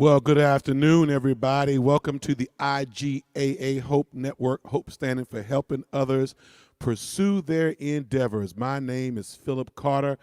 Well, good afternoon, everybody. Welcome to the IGAA Hope Network. Hope standing for helping others pursue their endeavors. My name is Philip Carter,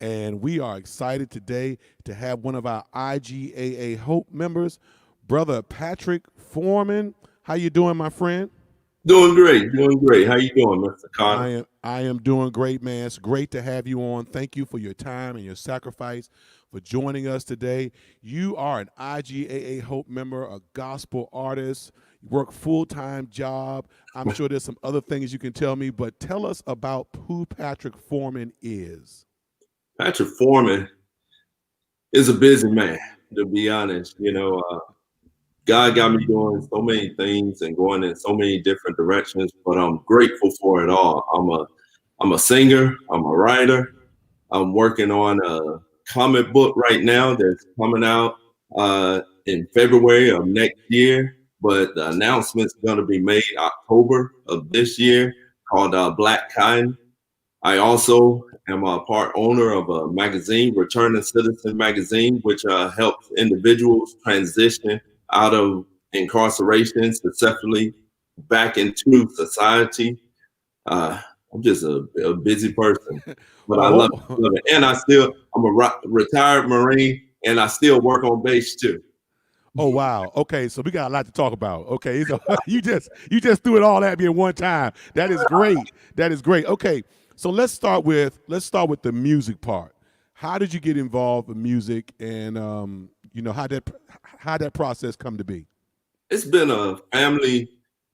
and we are excited today to have one of our IGAA Hope members, Brother Patrick Foreman. How you doing, my friend? Doing great, doing great. How you doing, Mr. Carter? I am doing great, man. It's great to have you on. Thank you for your time and your sacrifice for joining us today. You are an IGAA Hope member, a gospel artist, you work full-time job. I'm sure there's some other things you can tell me, but tell us about who Patrick Foreman is. Patrick Foreman is a busy man, to be honest. God got me doing so many things and going in so many different directions, but I'm grateful for it all. I'm a singer, I'm a writer. I'm working on a comic book right now that's coming out in February of next year, but the announcement's going to be made October of this year called Black Kind. I also am a part owner of a magazine, Returning Citizen magazine, which helps individuals transition out of incarceration successfully back into society. I'm just a busy person, but I love it. And I'm a retired Marine, and I still work on base too. Oh wow. Okay, so we got a lot to talk about. Okay, so you just threw it all at me at one time. That is great. That is great. Okay, so let's start with the music part. How did you get involved in music, and how that process come to be? It's been a family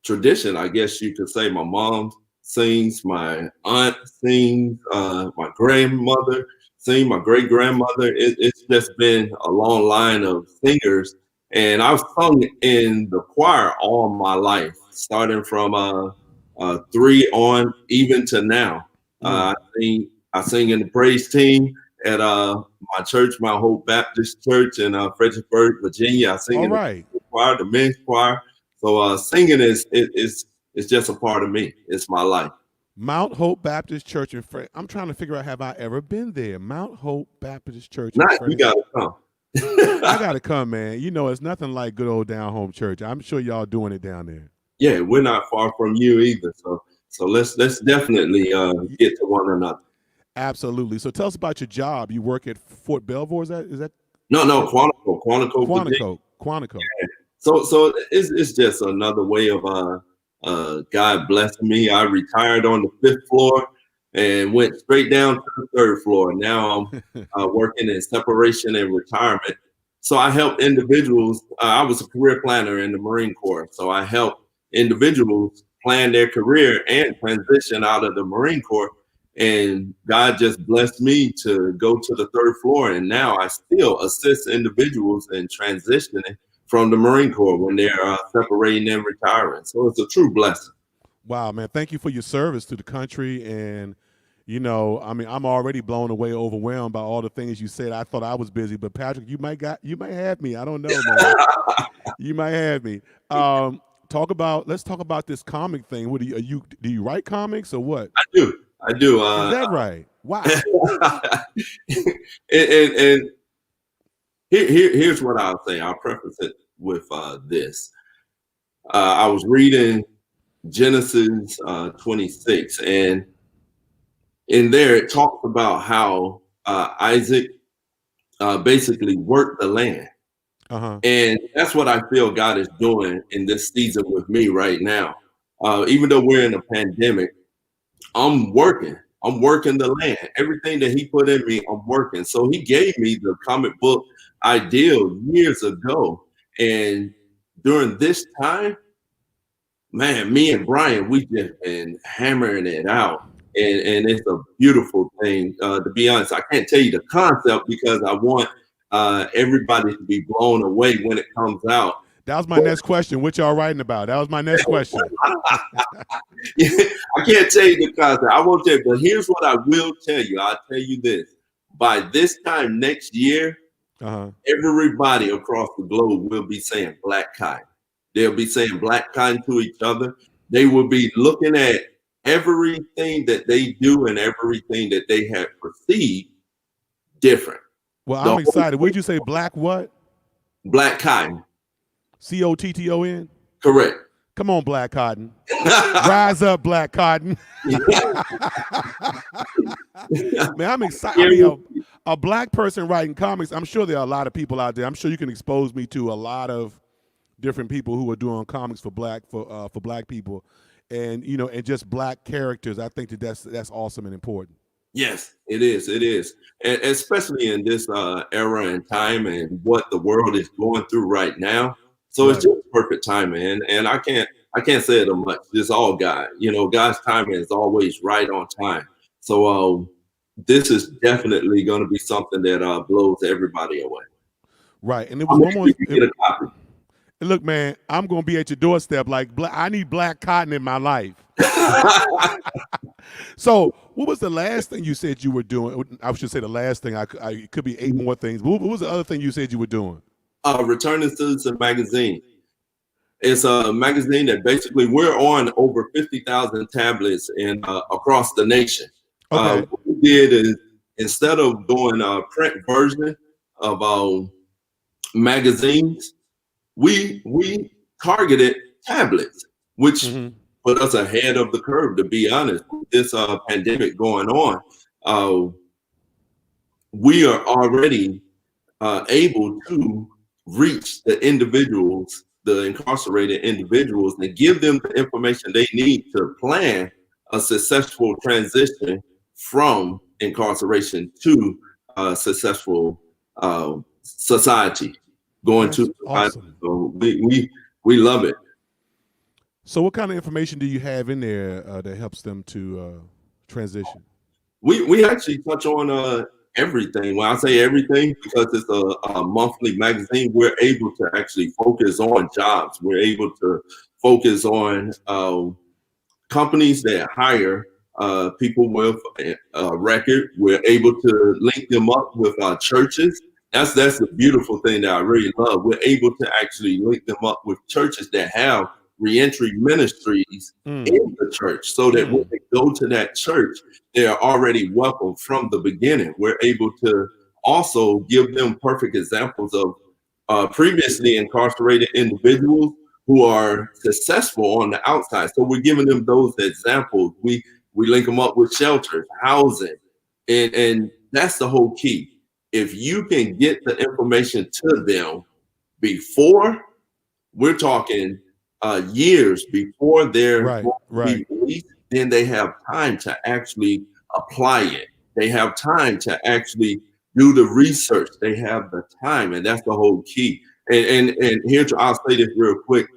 tradition, I guess you could say. My mom sings, my aunt sings, my grandmother sings, my great grandmother. It's just been a long line of singers. And I've sung in the choir all my life, starting from 3 on even to now. I sing in the praise team at my church, my Hope Baptist Church in Fredericksburg, Virginia. I sing in the choir, the men's choir. So singing is just a part of me. It's my life. Mount Hope Baptist Church in Fred. I'm trying to figure out, have I ever been there? Mount Hope Baptist Church. You gotta come. I gotta come, man. It's nothing like good old down home church. I'm sure y'all doing it down there. Yeah, we're not far from you either. So let's definitely get to one another. Absolutely. So tell us about your job. You work at Fort Belvoir. Is that? No, Quantico. Yeah. So it's just another way of God blessing me. I retired on the 5th floor and went straight down to the 3rd floor. Now I'm working in separation and retirement. So I help individuals. I was a career planner in the Marine Corps. So I help individuals plan their career and transition out of the Marine Corps. And God just blessed me to go to the 3rd floor. And now I still assist individuals in transitioning from the Marine Corps when they're separating and retiring. So it's a true blessing. Wow, man. Thank you for your service to the country. And, I'm already blown away, overwhelmed by all the things you said. I thought I was busy, but Patrick, you might have me. I don't know, man. You might have me. Let's talk about this comic thing. What do you write comics or what? I do. Is that right? Wow. and here's what I'll say. I'll preface it with this. I was reading Genesis 26, and in there it talks about how Isaac basically worked the land. And that's what I feel God is doing in this season with me right now. Even though we're in a pandemic, I'm working the land. Everything that he put in me, I'm working. So he gave me the comic book ideal years ago. And during this time, man, me and Brian, we just been hammering it out. And it's a beautiful thing. To be honest, I can't tell you the concept because I want everybody to be blown away when it comes out. That was my next question. What y'all writing about? That was my next question. I can't tell you the concept. I won't tell you, but here's what I will tell you. I'll tell you this. By this time next year, everybody across the globe will be saying Black Kind. They'll be saying Black Kind to each other. They will be looking at everything that they do and everything that they have perceived different. Well, I'm excited. Would you say Black what? Black Cotton. Cotton? Correct. Come on, Black Cotton. Rise up, Black Cotton. Man, I'm excited. I mean, a black person writing comics, I'm sure there are a lot of people out there. I'm sure you can expose me to a lot of different people who are doing comics for black people, and and just black characters. I think that's awesome and important. Yes, it is. It is, and especially in this era and time, and what the world is going through right now. So it's Right. just perfect timing, and I can't say it much. It's all God. God's timing is always right on time. So this is definitely going to be something that blows everybody away. Right. And it was I'm one more. happy to get a copy. Look, man, I'm gonna be at your doorstep. Like, I need Black Cotton in my life. So, what was the last thing you said you were doing? I should say the last thing. It could be 8 more things. But what was the other thing you said you were doing? Returning Citizen magazine. It's a magazine that basically we're on over 50,000 tablets in across the nation. Okay. What we did is, instead of doing a print version of magazines, we targeted tablets, which put us ahead of the curve. To be honest, with this pandemic going on, we are already able to reach the individuals, the incarcerated individuals, and give them the information they need to plan a successful transition from incarceration to successful society, going to society. Awesome. So we love it. So, what kind of information do you have in there that helps them to transition? We actually touch on everything. When I say everything, because it's a monthly magazine, we're able to actually focus on jobs. We're able to focus on companies that hire people with a record. We're able to link them up with churches. That's the beautiful thing that I really love. We're able to actually link them up with churches that have reentry ministries in the church, so that when they go to that church, they are already welcome from the beginning. We're able to also give them perfect examples of previously incarcerated individuals who are successful on the outside. So we're giving them those examples. We link them up with shelters, housing, and that's the whole key. If you can get the information to them before, we're talking years before they're Right. be released, then they have time to actually apply it. They have time to actually do the research. They have the time, and that's the whole key. And here, I'll say this real quick.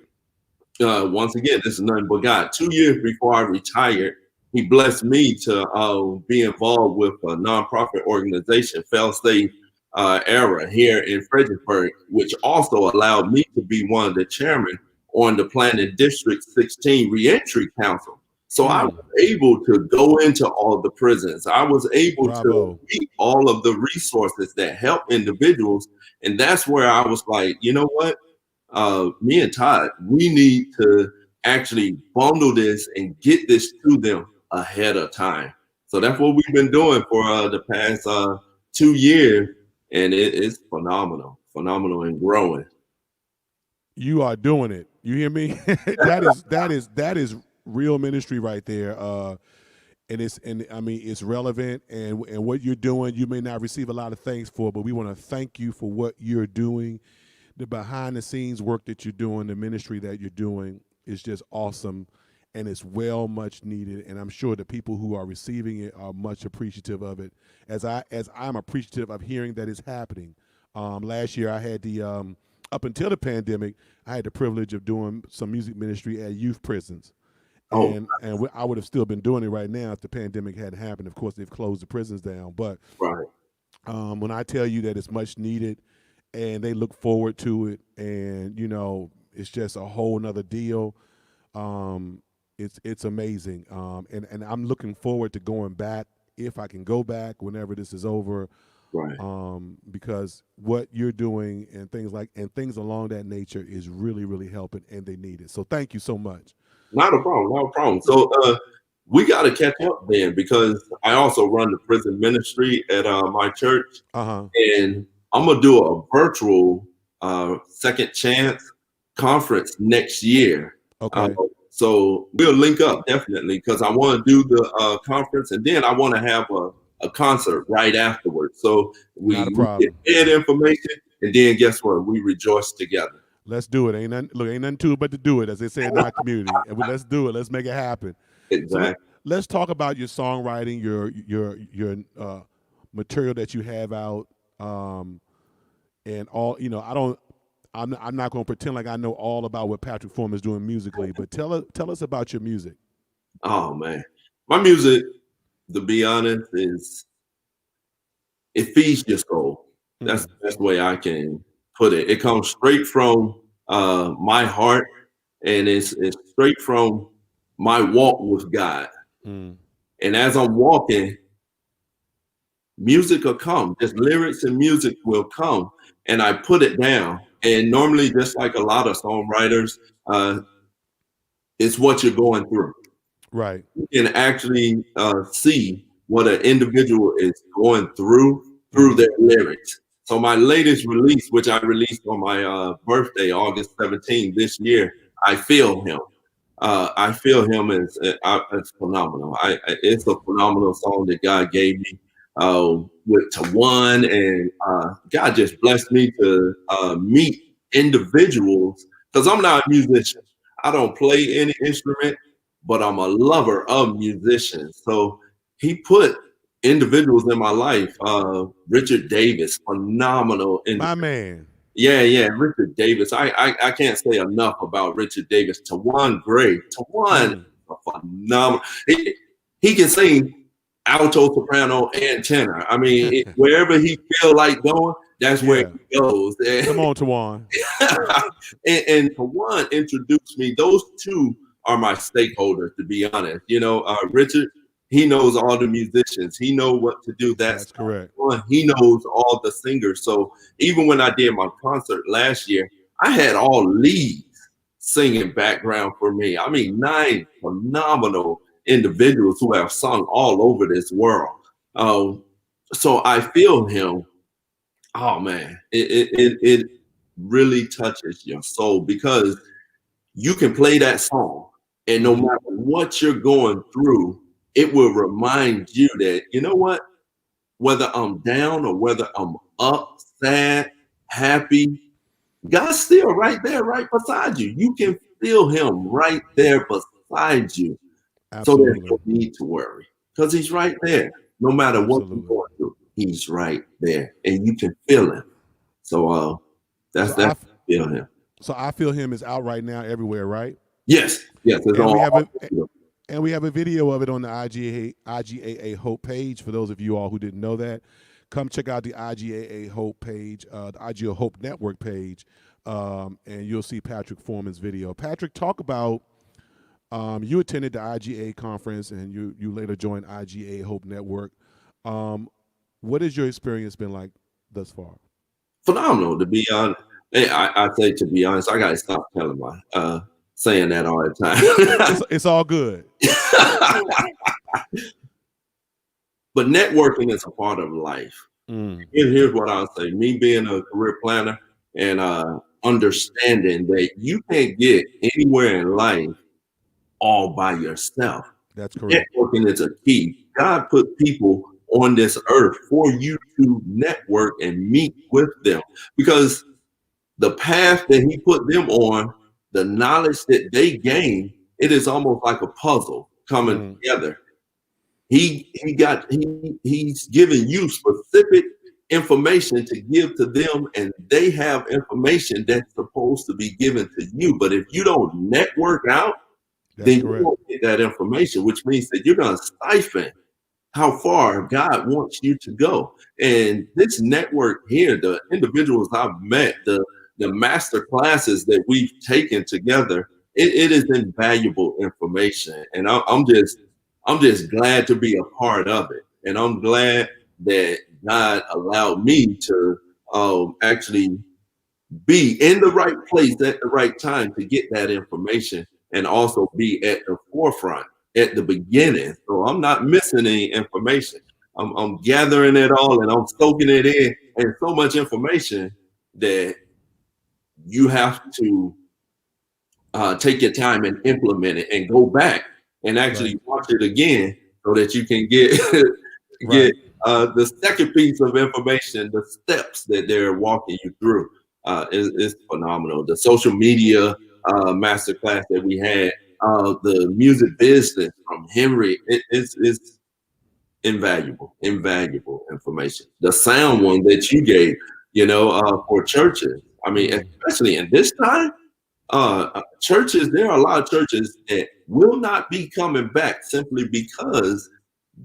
Once again, this is nothing but God. 2 years before I retired, He blessed me to be involved with a nonprofit organization, Fail Safe Era, here in Fredericksburg, which also allowed me to be one of the chairmen on the Planning District 16 Reentry Council. So I was able to go into all of the prisons. I was able to meet all of the resources that help individuals. And that's where I was like, you know what? Me and Todd, we need to actually bundle this and get this to them ahead of time. So that's what we've been doing for the past 2 years. And it is phenomenal and growing. You are doing it. You hear me? that is real ministry right there. And I mean it's relevant, and what you're doing, you may not receive a lot of thanks for, but we want to thank you for what you're doing. The behind the scenes work that you're doing, the ministry that you're doing is just awesome, and it's much needed. And I'm sure the people who are receiving it are much appreciative of it, as I'm appreciative of hearing that it's happening. Last year I had the up until the pandemic, I had the privilege of doing some music ministry at youth prisons. And I would have still been doing it right now if the pandemic hadn't happened. Of course, they've closed the prisons down. But when I tell you that it's much needed and they look forward to it, and, it's just a whole nother deal, it's amazing. And I'm looking forward to going back, if I can go back whenever this is over. Because what you're doing and things along that nature is really, really helping, and they need it. So thank you so much. Not a problem. So we got to catch up then, because I also run the prison ministry at my church, and I'm gonna do a virtual Second Chance conference next year. Okay. So we'll link up definitely because I want to do the conference and then I want to have a concert right afterwards. So Not a we get problem. head information and then guess what? We rejoice together. Let's do it. Ain't nothing to it but to do it, as they say in our community. And let's do it. Let's make it happen. So Exactly. let's talk about your songwriting, your material that you have out, and all. I'm not going to pretend like I know all about what Patrick Foreman is doing musically, but tell us about your music. Oh man, my music, to be honest, it feeds your soul. That's Mm, the best way I can put it. It comes straight from my heart, and it's straight from my walk with God. mm, And as I'm walking, music will come. Just lyrics and music will come, and I put it down. And normally, just like a lot of songwriters, it's what you're going through. right. You can actually see what an individual is going through Mm-hmm. their lyrics. So my latest release, which I released on my birthday, August 17th this year, I Feel Him. I Feel Him is it's phenomenal. It's a phenomenal song that God gave me with Tawan, and God just blessed me to meet individuals because I'm not a musician. I don't play any instrument, but I'm a lover of musicians. So he put individuals in my life. Richard Davis, phenomenal My individual. man. Yeah, Richard Davis. I can't say enough about Richard Davis. Tawan Gray. Tawan, Mm. a phenomenal. He can sing alto, soprano, and tenor. I mean, wherever he feel like going, that's where Yeah. he goes. Come on, Tawan. And Tawan introduced me. Those two are my stakeholders, to be honest. Richard, he knows all the musicians. He knows what to do. That's correct. He knows all the singers. So even when I did my concert last year, I had all leads singing background for me. I mean, 9 phenomenal individuals who have sung all over this world. So I feel him. Oh man, it really touches your soul because you can play that song and no Mm-hmm. matter what you're going through, it will remind you that, you know what, whether I'm down or whether I'm up, sad, happy, God's still right there, right beside you. You can feel him right there beside you. So there's Absolutely. no need to worry because he's right there. No matter what you're Absolutely. going through, he's right there and you can feel him. So So that's feel him. so I Feel Him is out right now everywhere, right? Yes, it's And on we have all. a video of it on the IGAA Hope page for those of you all who didn't know that. Come check out the IGAA Hope page, the IGAA Hope Network page, and you'll see Patrick Foreman's video. Patrick, talk about you attended the IGA conference and you later joined IGA Hope Network. What has your experience been like thus far? Phenomenal, to be honest. Hey, I say, to be honest, I gotta stop telling saying that all the time. It's all good. But networking is a part of life. Mm, Here's what I'll say. Me being a career planner and understanding that you can't get anywhere in life all by yourself. that's correct. Networking is a key. God put people on this earth for you to network and meet with them because the path that he put them on, the knowledge that they gain, it is almost like a puzzle coming together. He's giving you specific information to give to them, and they have information that's supposed to be given to you. But if you don't network out, That's then you correct. won't get that information, which means that you're going to siphon how far God wants you to go. And this network here, the individuals I've met, the master classes that we've taken together, it is invaluable information. And I'm just glad to be a part of it. And I'm glad that God allowed me to actually be in the right place at the right time to get that information and also be at the forefront at the beginning. So I'm not missing any information. I'm gathering it all and I'm soaking it in, and so much information that you have to take your time and implement it and go back and actually Right. watch it again so that you can get get Right. the second piece of information, the steps that they're walking you through. Is phenomenal. The social media masterclass that we had, the music business from Henry, it's invaluable information. The sound one that you gave, for churches. I mean, especially in this time, churches, there are a lot of churches that will not be coming back simply because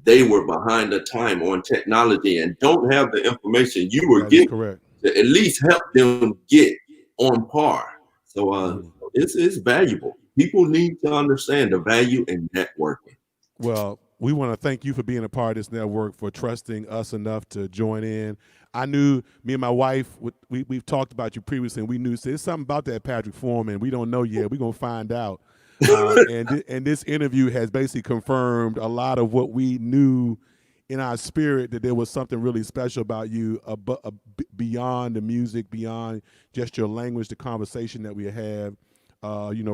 they were behind the time on technology and don't have the information you were That is getting correct. to at least help them get on par. So it's valuable. People need to understand the value in networking. Well, we want to thank you for being a part of this network, for trusting us enough to join in. I knew, me and my wife, we've talked about you previously, and we knew there's something about that Patrick Foreman. We don't know yet. We're going to find out. And this interview has basically confirmed a lot of what we knew in our spirit, that there was something really special about you, beyond the music, beyond just your language, the conversation that we have.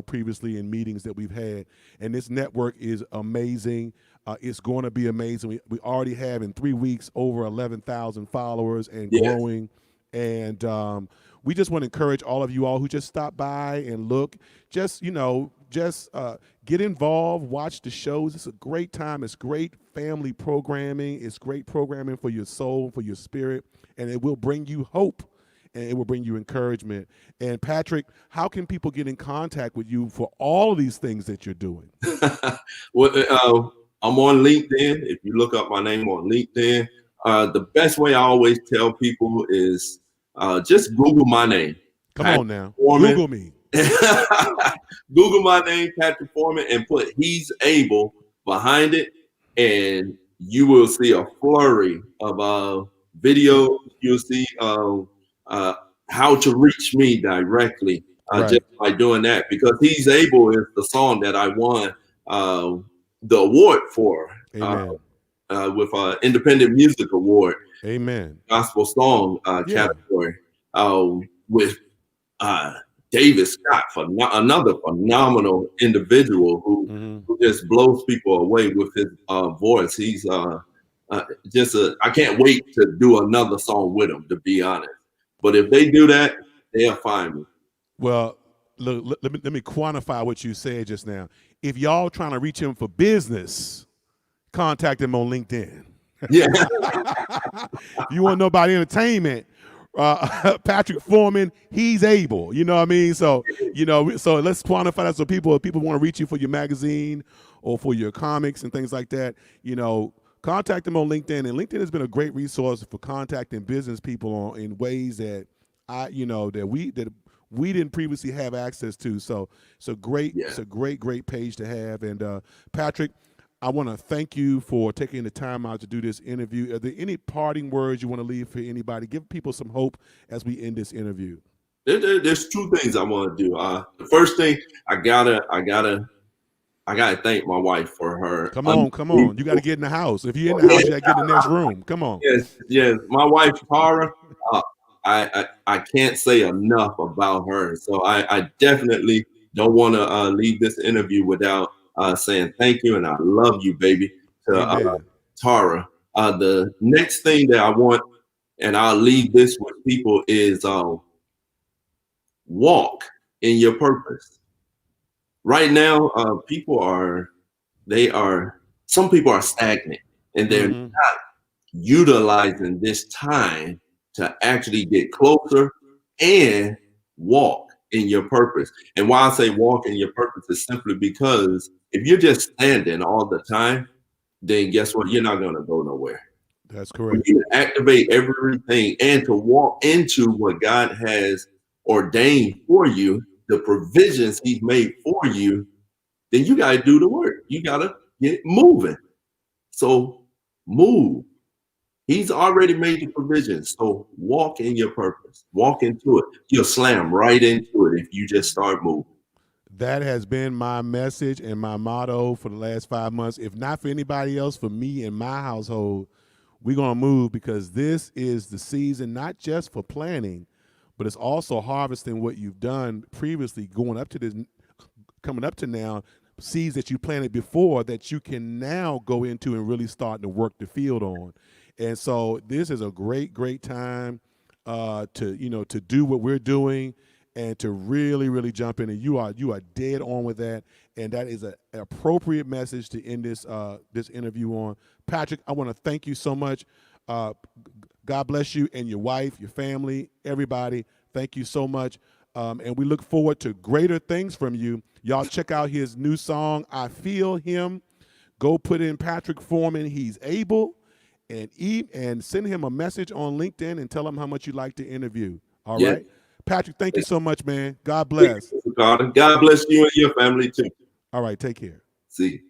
Previously in meetings that we've had. And this network is amazing. It's going to be amazing. We already have in 3 weeks over 11,000 followers and Yes. growing. And we just want to encourage all of you all who just stop by and look, just get involved, watch the shows. It's a great time. It's great family programming. It's great programming for your soul, for your spirit, and it will bring you hope. And it will bring you encouragement. And Patrick, how can people get in contact with you for all of these things that you're doing? Well, I'm on LinkedIn. If you look up my name on LinkedIn, the best way I always tell people is just Google my name. Come Patrick on now, Foreman. Google me. Google my name, Patrick Foreman, and put "He's Able" behind it, and you will see a flurry of videos. You'll see how to reach me directly just by doing that, because "He's Able" is the song that I won the award for. Amen. With Independent Music Award. Amen. Gospel song category with David Scott, another phenomenal individual who just blows people away with his voice. He's I can't wait to do another song with him, to be honest. But if they do that, they'll find me. Well, look, let me quantify what you said just now. If y'all trying to reach him for business, contact him on LinkedIn. Yeah. If you want to know about entertainment, Patrick Foreman, he's able. You know what I mean? So so let's quantify that. So people want to reach you for your magazine or for your comics and things like that, contact them on LinkedIn. And LinkedIn has been a great resource for contacting business people in ways that that we didn't previously have access to. So it's a great page to have. And Patrick, I want to thank you for taking the time out to do this interview. Are there any parting words you want to leave for anybody? Give people some hope as we end this interview. There's two things I want to do. The first thing, I gotta thank my wife for her. Come on. You got to get in the house. If you're in the house, you got to get in the next room. Come on. Yes. My wife, Tara, I can't say enough about her. So I definitely don't want to leave this interview without saying thank you and I love you, baby, to Tara. The next thing that I want, and I'll leave this with people, is walk in your purpose. Right now, some people are stagnant and they're not utilizing this time to actually get closer and walk in your purpose. And why I say walk in your purpose is simply because if you're just standing all the time, then guess what? You're not going to go nowhere. That's correct. You activate everything and to walk into what God has ordained for you, the provisions He's made for you, then you got to do the work. You got to get moving. So move. He's already made the provisions. So walk in your purpose. Walk into it. You'll slam right into it if you just start moving. That has been my message and my motto for the last 5 months. If not for anybody else, for me and my household, we're going to move, because this is the season, not just for planning, but it's also harvesting what you've done previously, going up to this, coming up to now, seeds that you planted before that you can now go into and really start to work the field on. And so this is a great time to do what we're doing and to really jump in. And you are dead on with that, and that is an appropriate message to end this interview on. Patrick, I want to thank you so much. God bless you and your wife, your family, everybody. Thank you so much. And we look forward to greater things from you. Y'all check out his new song, I Feel Him. Go put in Patrick Foreman, He's Able, and send him a message on LinkedIn and tell him how much you'd like to interview. All right? Patrick, thank you so much, man. God bless. God bless you and your family too. All right, take care. See you.